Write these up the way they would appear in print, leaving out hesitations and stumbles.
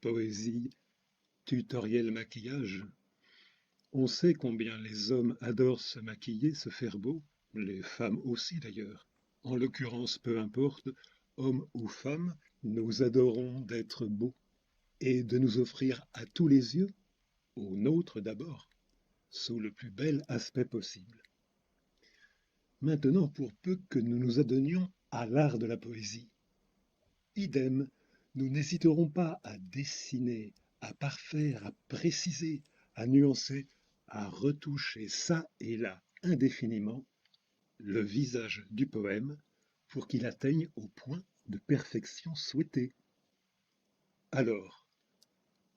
Poésie, tutoriel maquillage. On sait combien les hommes adorent se maquiller, se faire beau, les femmes aussi d'ailleurs. En l'occurrence, peu importe, hommes ou femmes, nous adorons d'être beaux et de nous offrir à tous les yeux, aux nôtres d'abord, sous le plus bel aspect possible. Maintenant, pour peu que nous nous adonnions à l'art de la poésie, idem, nous n'hésiterons pas à dessiner, à parfaire, à préciser, à nuancer, à retoucher ça et là indéfiniment le visage du poème pour qu'il atteigne au point de perfection souhaité. Alors,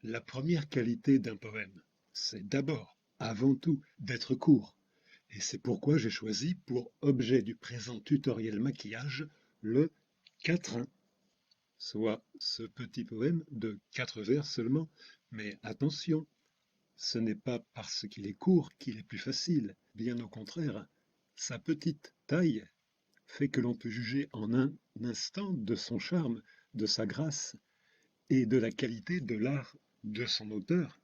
la première qualité d'un poème, c'est d'abord, avant tout, d'être court. Et c'est pourquoi j'ai choisi pour objet du présent tutoriel maquillage le quatrain, soit ce petit poème de 4 vers seulement. Mais attention, ce n'est pas parce qu'il est court qu'il est plus facile, bien au contraire. Sa petite taille fait que l'on peut juger en un instant de son charme, de sa grâce et de la qualité de l'art de son auteur.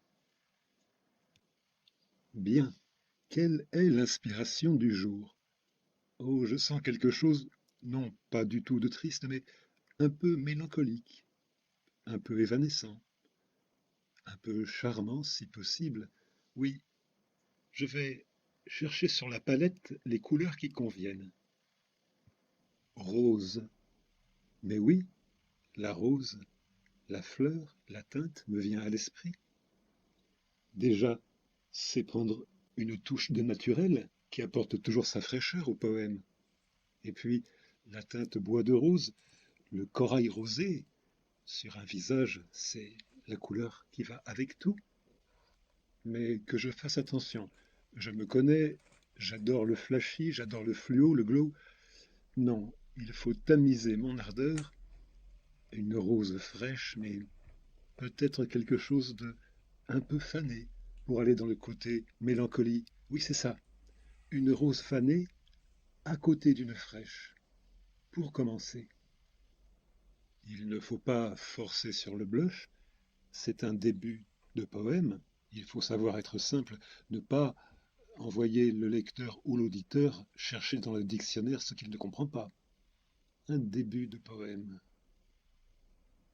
Bien, quelle est l'inspiration du jour? Oh, je sens quelque chose, non pas du tout de triste, mais un peu mélancolique, un peu évanescent, un peu charmant si possible. Oui, je vais chercher sur la palette les couleurs qui conviennent. Rose. Mais oui, la rose, la fleur, la teinte me vient à l'esprit. Déjà, c'est prendre une touche de naturel qui apporte toujours sa fraîcheur au poème. Et puis, la teinte bois de rose, le corail rosé, sur un visage, c'est la couleur qui va avec tout. Mais que je fasse attention. Je me connais, j'adore le flashy, j'adore le fluo, le glow. Non, il faut tamiser mon ardeur. Une rose fraîche, mais peut-être quelque chose de un peu fané pour aller dans le côté mélancolie. Oui, c'est ça. Une rose fanée à côté d'une fraîche. Pour commencer, il ne faut pas forcer sur le blush. C'est un début de poème. Il faut savoir être simple, ne pas envoyer le lecteur ou l'auditeur chercher dans le dictionnaire ce qu'il ne comprend pas. Un début de poème.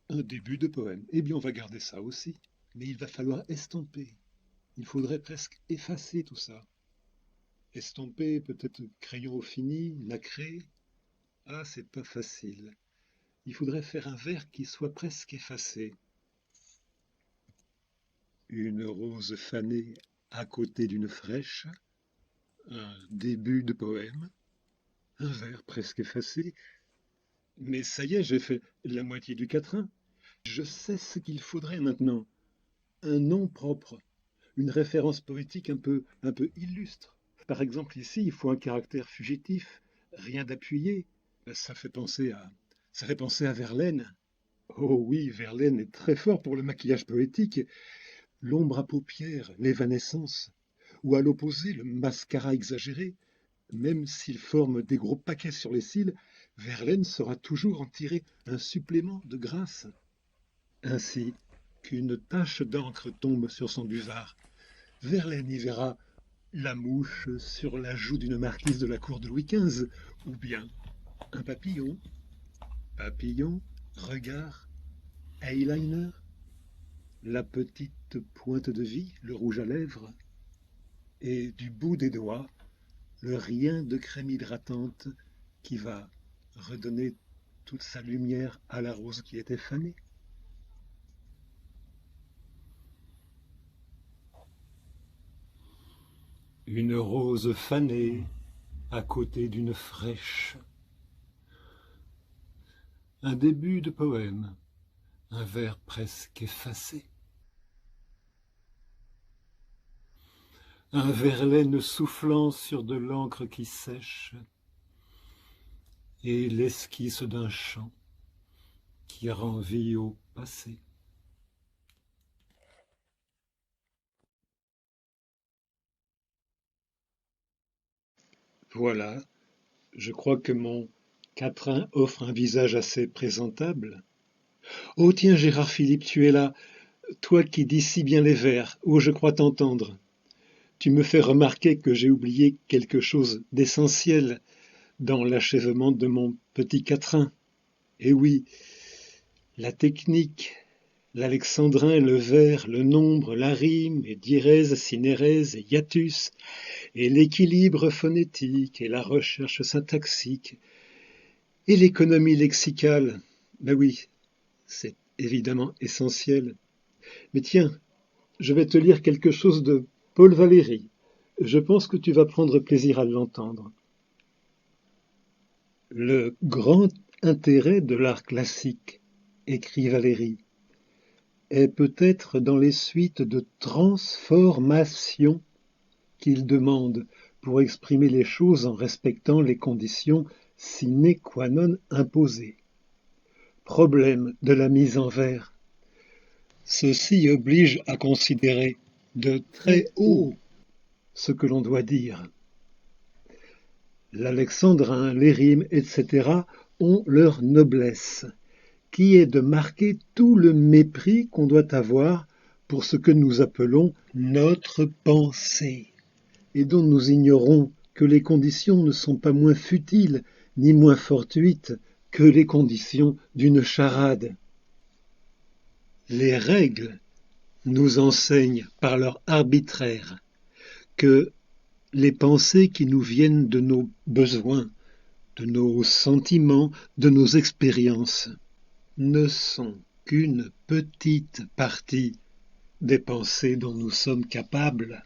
Un début de poème. Eh bien, on va garder ça aussi. Mais il va falloir estomper. Il faudrait presque effacer tout ça. Estomper, peut-être crayon au fini, nacré. Ah, c'est pas facile. Il faudrait faire un vers qui soit presque effacé. Une rose fanée à côté d'une fraîche. Un début de poème. Un vers presque effacé. Mais ça y est, j'ai fait la moitié du quatrain. Je sais ce qu'il faudrait maintenant. Un nom propre, une référence poétique un peu illustre. Par exemple, ici, il faut un caractère fugitif, rien d'appuyé. Ça fait penser à Verlaine. Oh oui, Verlaine est très fort pour le maquillage poétique. L'ombre à paupières, l'évanescence. Ou à l'opposé, le mascara exagéré. Même s'il forme des gros paquets sur les cils, Verlaine saura toujours en tirer un supplément de grâce. Ainsi qu'une tache d'encre tombe sur son buvard, Verlaine y verra la mouche sur la joue d'une marquise de la cour de Louis XV, ou bien un papillon, papillon, regard, eyeliner, la petite pointe de vie, le rouge à lèvres, et du bout des doigts, le rien de crème hydratante qui va redonner toute sa lumière à la rose qui était fanée. Une rose fanée à côté d'une fraîche. Un début de poème, un vers presque effacé. Un Verlaine soufflant sur de l'encre qui sèche, et l'esquisse d'un chant qui rend vie au passé. Voilà, je crois que mon quatrain offre un visage assez présentable. Oh tiens, Gérard Philippe, tu es là. Toi qui dis si bien les vers, ô je crois t'entendre, tu me fais remarquer que j'ai oublié quelque chose d'essentiel dans l'achèvement de mon petit quatrain. Et oui, la technique, l'alexandrin, le vers, le nombre, la rime, et diérèse, synérèse et hiatus, et l'équilibre phonétique, et la recherche syntaxique, et l'économie lexicale. Ben oui, c'est évidemment essentiel. Mais tiens, je vais te lire quelque chose de Paul Valéry. Je pense que tu vas prendre plaisir à l'entendre. Le grand intérêt de l'art classique, écrit Valéry, est peut-être dans les suites de transformation qu'il demande pour exprimer les choses en respectant les conditions sine qua non imposées. Problème de la mise en vers. Ceci oblige à considérer de très haut ce que l'on doit dire. L'alexandrin, les rimes, etc. ont leur noblesse, qui est de marquer tout le mépris qu'on doit avoir pour ce que nous appelons notre pensée, et dont nous ignorons que les conditions ne sont pas moins futiles ni moins fortuites que les conditions d'une charade. Les règles nous enseignent par leur arbitraire que les pensées qui nous viennent de nos besoins, de nos sentiments, de nos expériences, ne sont qu'une petite partie des pensées dont nous sommes capables.